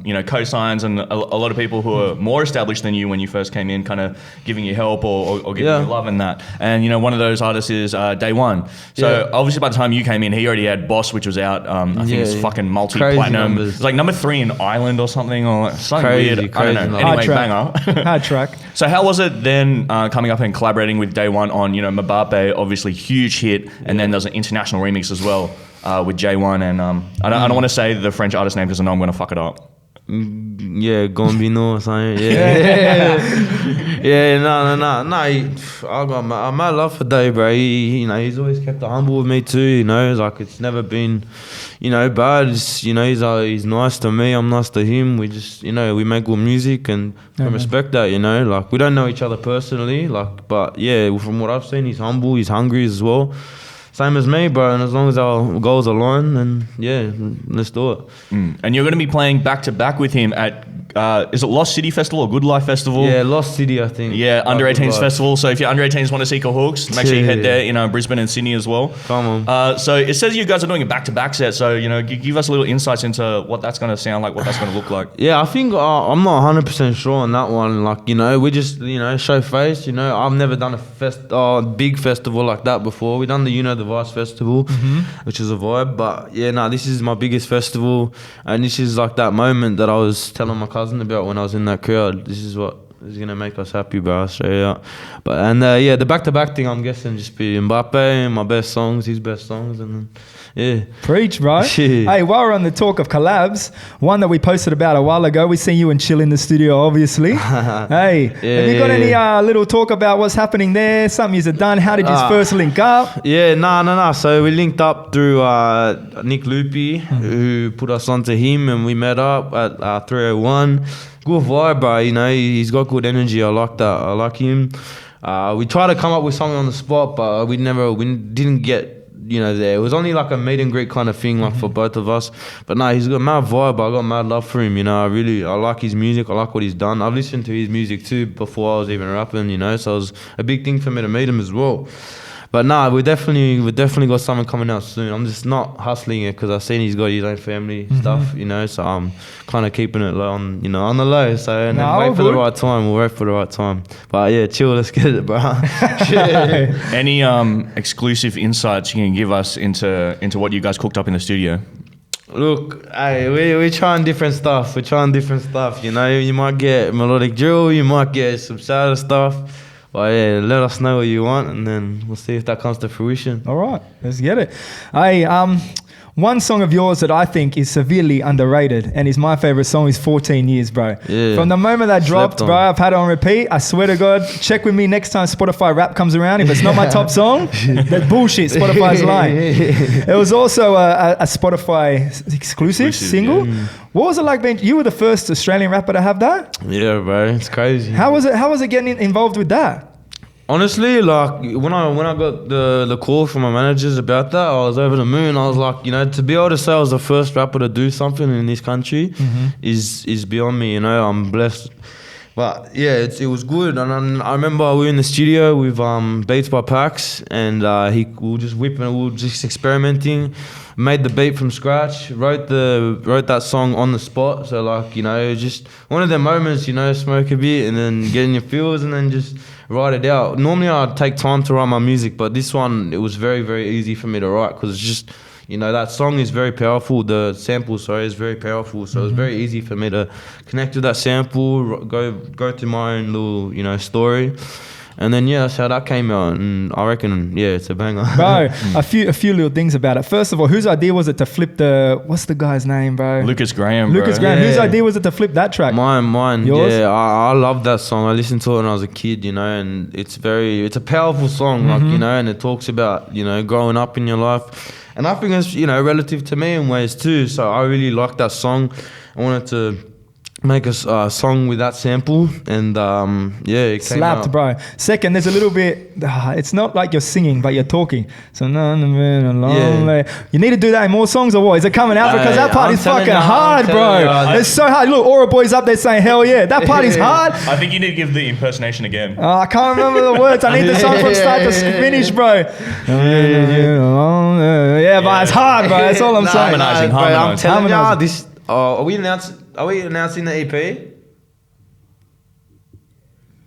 you know, cosigns and a lot of people who are more established than you when you first came in, kind of giving you help or giving Yeah. you love and that. And, you know, one of those artists is Day One. So Yeah. obviously by the time you came in, he already had Boss, which was out, I think it's Yeah. fucking Crazy multi-platinum. numbers. It's like number 3 in Ireland or something, or something Crazy, weird. crazy I don't know. numbers. Anyway, Hard track. banger. Hard track. So how was it then coming up and collaborating with Day One on, you know, Mbappe, obviously huge hit, and then there's an international remix as well with J1, and I don't want to say the French artist name because I know I'm going to fuck it up. Yeah, Gombino or something. Yeah, yeah. No. I got my love for Dave, bro. You know, he's always kept it humble with me too. You know, it's like it's never been, you know, bad. It's, you know, he's nice to me. I'm nice to him. We just, you know, we make good music and I respect that. You know, like we don't know each other personally, like, but yeah, from what I've seen, he's humble. He's hungry as well. Same as me, bro. And as long as our goals align, then yeah, let's do it. And you're going to be playing back to back with him at is it Lost City Festival or Good Life Festival? Yeah, Lost City, I think. Yeah, under Like, 18s like- festival. So if your under 18s want to see Kahukx, make sure you head there. You know, Brisbane and Sydney as well. Come on. So it says you guys are doing a back-to-back set. So you know, give us a little insights into what that's going to sound like, what that's going to look like. Yeah, I think I'm not 100% sure on that one. Like, you know, we just, you know, show face. You know, I've never done a big festival like that before. We done the the Vice Festival, which is a vibe. But yeah, this is my biggest festival, and this is like that moment that I was telling my cousin about when I was in that crowd. This is what is gonna make us happy, bro. So yeah, but yeah, the back-to-back thing, I'm guessing just be Mbappe, my best songs, his best songs, and then yeah. Preach, bro. Shit. Hey, while we're on the talk of collabs, one that we posted about a while ago, we seen you and Chill in the studio, obviously. Hey, have you got any little talk about what's happening there? Something you've done? How did you first link up? Yeah, no. So we linked up through Nick Loopy, who put us onto him, and we met up at 301. Good vibe, bro. You know, he's got good energy. I like that. I like him. We tried to come up with something on the spot, but we didn't get, you know, there. It was only like a meet and greet kind of thing, like for both of us. But he's got mad vibe. I got mad love for him, you know. I like his music. I like what he's done. I've listened to his music too before I was even rapping, you know. So it was a big thing for me to meet him as well. But we definitely got something coming out soon. I'm just not hustling it because I've seen he's got his own family stuff, you know. So I'm kind of keeping it low on the low. So and then wait for the right time. We'll wait for the right time. But yeah, chill. Let's get it, bro. Any exclusive insights you can give us into what you guys cooked up in the studio? Look, hey, we're trying different stuff. You know, you might get melodic drill. You might get some sadder stuff. But yeah, let us know what you want, and then we'll see if that comes to fruition. All right, let's get it. Hey, one song of yours that I think is severely underrated and is my favorite song is 14 Years, bro. Yeah. From the moment that dropped, bro, I've had it on repeat. I swear to God, check with me next time Spotify rap comes around. If it's not my top song, that's bullshit. Spotify's lying. It was also a Spotify exclusive single. Yeah. What was it like being, you were the first Australian rapper to have that? Yeah, bro, it's crazy. How was it getting involved with that? Honestly, like when I got the call from my managers about that, I was over the moon. I was like, you know, to be able to say I was the first rapper to do something in this country is beyond me. You know, I'm blessed. But yeah, it was good. And I remember we were in the studio with Beats by Pax, and we were just whipping, we were just experimenting. Made the beat from scratch, wrote that song on the spot. So like, you know, just one of them moments, you know, smoke a bit and then get in your feels and then just write it out. Normally I'd take time to write my music, but this one, it was very, very easy for me to write because it's just, you know, that song is very powerful. The sample, is very powerful. So it was very easy for me to connect with that sample, go to my own little, you know, story. And then yeah, that's how that came out, and I reckon it's a banger. Bro, a few little things about it. First of all, whose idea was it to flip what's the guy's name, bro? Lucas Graham. Lucas Graham. Yeah. Whose idea was it to flip that track? Mine. Yours? Yeah, I love that song. I listened to it when I was a kid, you know, and it's a powerful song, like, you know, and it talks about, you know, growing up in your life. And I think it's, you know, relative to me in ways too. So I really like that song. I wanted to make a song with that sample, and it slapped, came out. bro. Second, there's a little bit, it's not like you're singing, but you're talking. So you need to do that in more songs, or what? Is it coming out? Because that part is fucking hard, bro. It's so hard. Look, Aura Boy's up there saying hell yeah. That part is hard. I think you need to give the impersonation again. I can't remember the words. I need the song from start to finish, bro. Yeah, but it's hard, bro. That's all I'm saying. Harmonizing. I'm telling y'all this. Are we announcing the EP?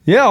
Yeah.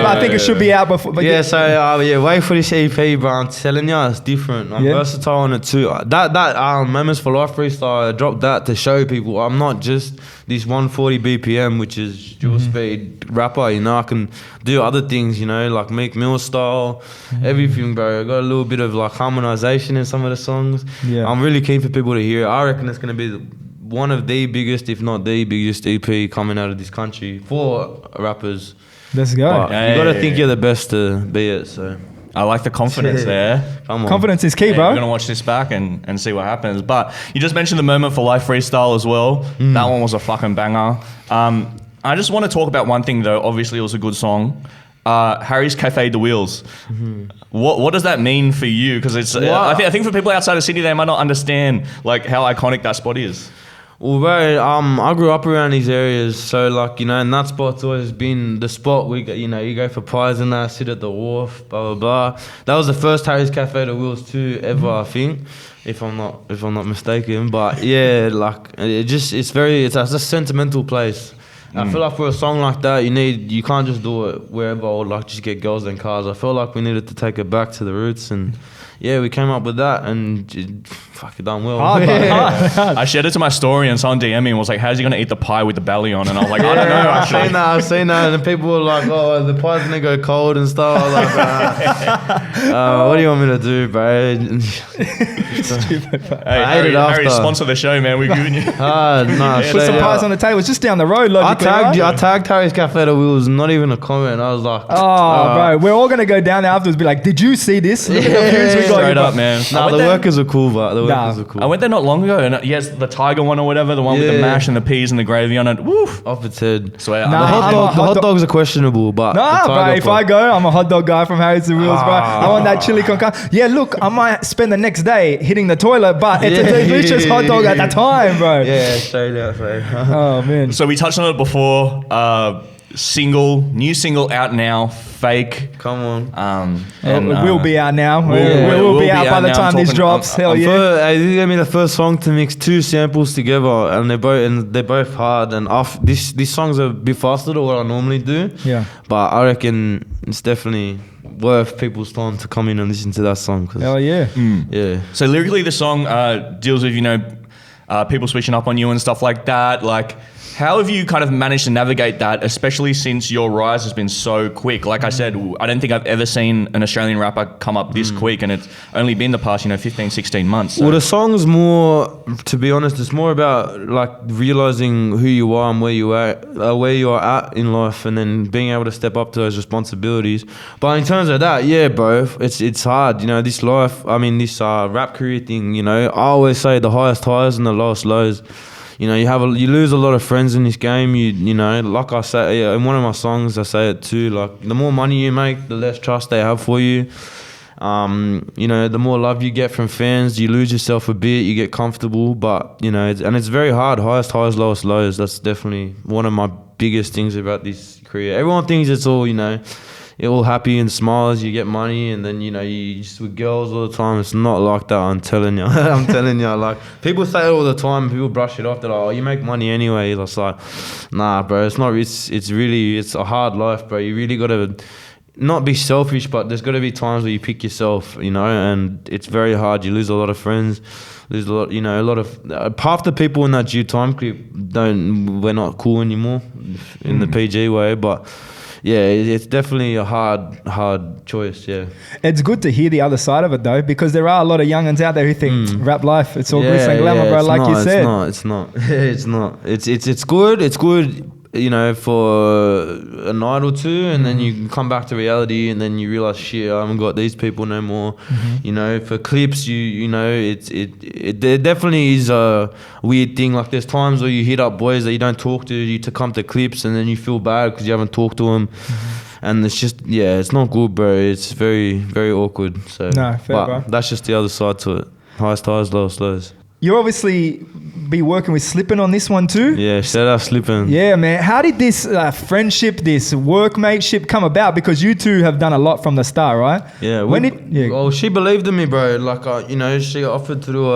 But I think it should be out before. But wait for this EP, bro. I'm telling you, it's different. I'm versatile on it too. That Moments for Life freestyle, I dropped that to show people I'm not just this 140 BPM, which is dual speed rapper. You know, I can do other things. You know, like Meek Mill style, everything, bro. I got a little bit of like harmonization in some of the songs. Yeah, I'm really keen for people to hear it. I reckon it's gonna be one of the biggest, if not the biggest EP coming out of this country for rappers. Let's go. You got to think you're the best to be it. So I like the confidence there. Come on. Confidence is key, bro. We're going to watch this back and see what happens. But you just mentioned the Moment for Life freestyle as well. That one was a fucking banger. I just want to talk about one thing though. Obviously it was a good song. Harry's Cafe de Wheels. What does that mean for you? Because it's I think for people outside of Sydney, they might not understand like how iconic that spot is. Well, bro, I grew up around these areas, so like, you know, and that spot's always been the spot we go, you know, you go for pies and that, sit at the wharf, blah blah blah. That was the first Harry's Cafe to Wheels too ever, I think, if I'm not mistaken. But yeah, like it's a sentimental place. I feel like for a song like that, you can't just do it wherever or like just get girls and cars. I feel like we needed to take it back to the roots, and yeah, we came up with that, and it done well. I shared it to my story, and someone DM'd me and was like, "How's he gonna eat the pie with the bally on?" And I was like, "I don't know." Actually, I've seen that, and people were like, "Oh, the pie's gonna go cold and stuff." I was like, "What do you want me to do, bro?" I ate it after. Harry, sponsor the show, man. We're giving you. Put some pies on the table. It's just down the road. Logically, I tagged Harry's Cafe to Wheels, not even a comment. I was like, "Oh, bro, we're all gonna go down there afterwards. Be like, did you see this? Look at the views we got." Straight up, man. Nah, the workers are cool, but the workers are cool. I went there not long ago, and yes, the tiger one or whatever, the one with the mash and the peas and the gravy on it. Woof, off its head. Swear. The hot dogs are questionable, but bro, if I go, I'm a hot dog guy from Harry's to Wheels, bro. I want that chili con carne. Yeah, look, I might spend the next day hitting the toilet, but it's a delicious hot dog at the time, bro. Yeah, straight out, bro. Oh man. So we touched on it before. New single out now, Fake. Come on. It will be out now. We'll be out by the time this drops. Hell yeah. This is gonna be the first song to mix two samples together, and they're both hard. And these songs are a bit faster than what I normally do. Yeah. But I reckon it's definitely worth people's time to come in and listen to that song. Hell yeah. Yeah. So lyrically, the song deals with people switching up on you and stuff like that. Like, how have you kind of managed to navigate that, especially since your rise has been so quick? Like I said, I don't think I've ever seen an Australian rapper come up this quick, and it's only been the past, 15, 16 months. So. Well, the song's more, to be honest, it's more about like realizing who you are and where you are at in life, and then being able to step up to those responsibilities. But in terms of that, yeah, bro, it's hard. This life, this rap career thing. I always say the highest highs and the lowest lows. You lose a lot of friends in this game. Like I say in one of my songs, I say it too. Like the more money you make, the less trust they have for you. The more love you get from fans, you lose yourself a bit. You get comfortable, but it's very hard. Highest highs, lowest lows. That's definitely one of my biggest things about this career. Everyone thinks it's all you're all happy and smiles, you get money, and then you just with girls all the time. It's not like that. I'm telling you. Like people say it all the time. People brush it off. They're like, "Oh, you make money anyway." It's like, nah, bro. It's not. It's a hard life, bro. You really gotta not be selfish, but there's gotta be times where you pick yourself, and it's very hard. You lose a lot of friends. There's a lot of half the people in that due time clip we're not cool anymore in the PG way, but. Yeah, it's definitely a hard choice, yeah. It's good to hear the other side of it, though, because there are a lot of young'uns out there who think rap life, it's all glitz and glamour, bro, like you said. It's not. It's not. It's good. It's good, for a night or two, and then you come back to reality, and then you realize, shit, I haven't got these people no more. For clips, there definitely is a weird thing. Like there's times where you hit up boys that you don't talk to come to clips, and then you feel bad because you haven't talked to them. And it's just, it's not good, bro. It's very, very awkward. So, no, fair, bro. That's just the other side to it. Highest highs, lowest lows. You obviously be working with Slippin' on this one too. Yeah, shout out Slippin'. Yeah, man. How did this friendship, this workmateship come about? Because you two have done a lot from the start, right? Yeah. Well, she believed in me, bro. Like, she offered to do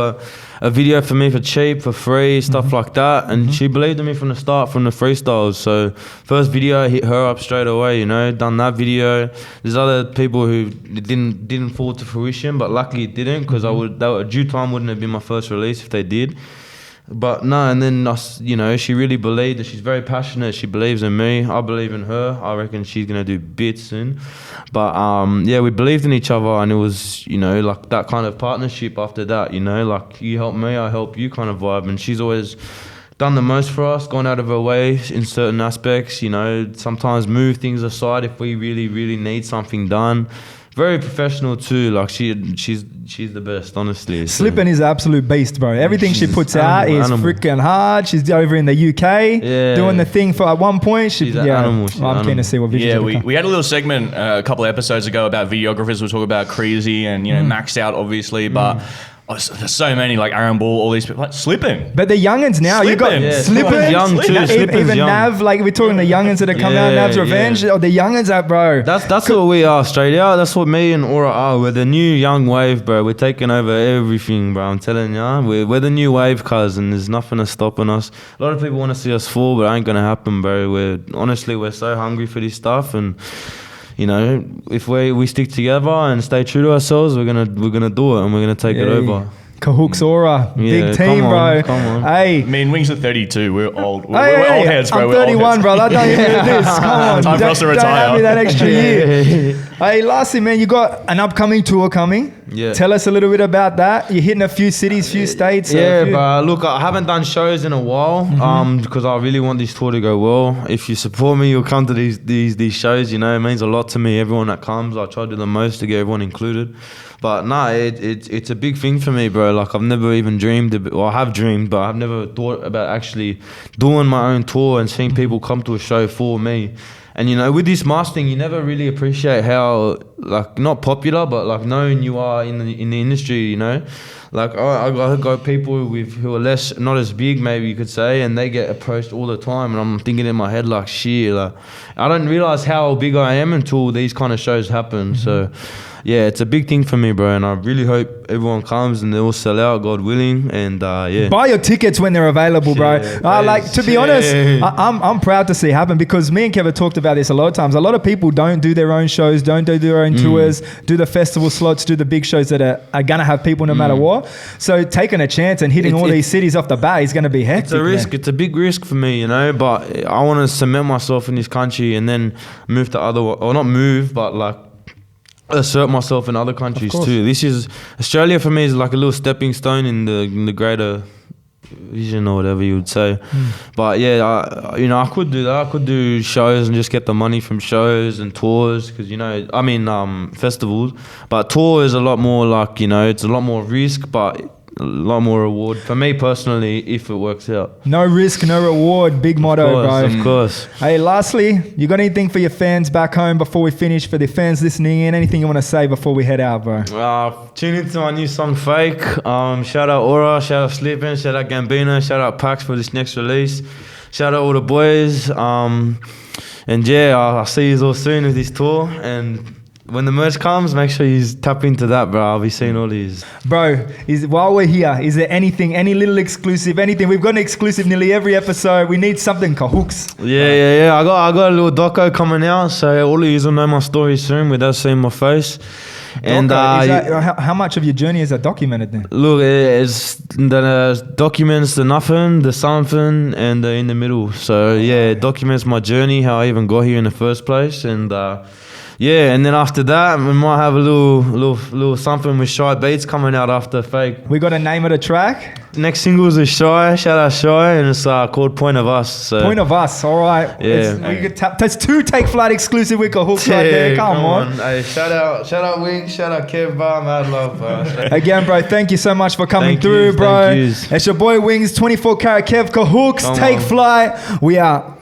a video for me for cheap, for free, stuff like that. And she believed in me from the start, from the freestyles. So first video, I hit her up straight away, done that video. There's other people who didn't fall to fruition, but luckily it didn't, because due time wouldn't have been my first release if they did. But no, and then she really believed that. She's very passionate. She believes in me. I believe in her. I reckon she's gonna do bits soon. But we believed in each other, and it was like that kind of partnership. After that, like you help me, I help you kind of vibe. And she's always done the most for us, gone out of her way in certain aspects. Sometimes move things aside if we really, really need something done. Very professional too. Like she's the best, honestly. Slippin' is absolute beast, bro. Everything she puts out is freaking hard. She's over in the UK doing the thing for at one point. She's an animal. I'm keen to see what videos. Yeah, we had a little segment a couple of episodes ago about videographers. We'll talk about Crazy and Maxed Out, obviously, but. there's so many like Aaron Ball, all these people like slipping. But the youngins now, you got Slippin'. Yeah, Slippin', young too, Now, Slippin's even young. Nav, like we're talking the youngins that are coming out, Nav's Yeah, Revenge, yeah. or the youngins out, bro. That's what we are, Australia. That's what me and Aura are. We're the new young wave, bro. We're taking over everything, bro. I'm telling ya. We're the new wave, cuz, and there's nothing that's stopping us. A lot of people want to see us fall, but it ain't gonna happen, bro. We're so hungry for this stuff, and you know, if we stick together and stay true to ourselves, we're gonna do it, and we're gonna take it over. Kahukx Aura, big team, come bro. on, come on. Hey. Me and Wings are 32. We're old. We're Hey, old heads, bro. I'm We're old 31, heads. brother. Don't even do this. Come on. Time for us to Don't retire. have me that extra year. Hey, lastly, man, you got an upcoming tour coming. Yeah. Tell us a little bit about that. You're hitting a few cities, few states. Yeah, but look, I haven't done shows in a while, because I really want this tour to go well. If you support me, you'll come to these shows. You know, it means a lot to me. Everyone that comes, I try to do the most to get everyone included. But no, it's a big thing for me, bro. Like I've never even dreamed of it. Well, I have dreamed, but I've never thought about actually doing my own tour and seeing people come to a show for me. And you know, with this mask thing, you never really appreciate how, like, not popular, but like known you are in the industry. You know, like I got people who are not as big, maybe you could say, and they get approached all the time. And I'm thinking in my head, like, shit, like I don't realize how big I am until these kind of shows happen. So. Yeah, it's a big thing for me, bro, and I really hope everyone comes and they all sell out, God willing, and yeah. Buy your tickets when they're available, bro. Like, to be honest, I'm proud to see it happen, because me and Kev have talked about this a lot of times. A lot of people don't do their own shows, don't do their own tours, do the festival slots, do the big shows that are going to have people no matter what. So taking a chance and hitting all these cities off the bat is going to be hectic. It's a risk. Man. It's a big risk for me, you know, but I want to cement myself in this country and then move to or not move, but like assert myself in other countries too. This is Australia for me is like a little stepping stone in the greater vision or whatever you would say. But yeah, I could do that. I could do shows and just get the money from shows and tours, because festivals. But tour is a lot more like, you know, it's a lot more risk, but a lot more reward for me personally if it works out. No risk, no reward. Big motto, bro. Of course. Hey, lastly, you got anything for your fans back home before we finish? For the fans listening in, anything you want to say before we head out, bro? Tune into my new song, Fake. Shout out Aura, shout out Sleepin', shout out Gambino, shout out Pax for this next release. Shout out all the boys. And yeah, I'll see you all soon with this tour. And when the merch comes, make sure you tap into that, bro. I'll be seeing all these. Bro, while we're here, is there anything, any little exclusive, anything? We've got an exclusive nearly every episode. We need something, Kahukx. Yeah. I got a little doco coming out, so all of you will know my story soon without seeing my face. And how much of your journey is that documented then? Look, it's the documents the nothing, the something, and the in the middle. So yeah, it documents my journey, how I even got here in the first place, and yeah, and then after that, we might have a little something with Shy Beats coming out after Fake. We got a name of the track? Next singles is Shy, shout out Shy, and it's called Point of Us. So. Point of Us, all right. Yeah. That's 2 Take Flight exclusive with Kahukx right there. Come on. Hey, shout out Wings, shout out Kev Bar, mad love, bro. Again, bro, thank you so much for coming Thank through, yous, bro. thank yous. It's your boy Wings, 24 Karat Kev, Kahukx, Take Flight. We out.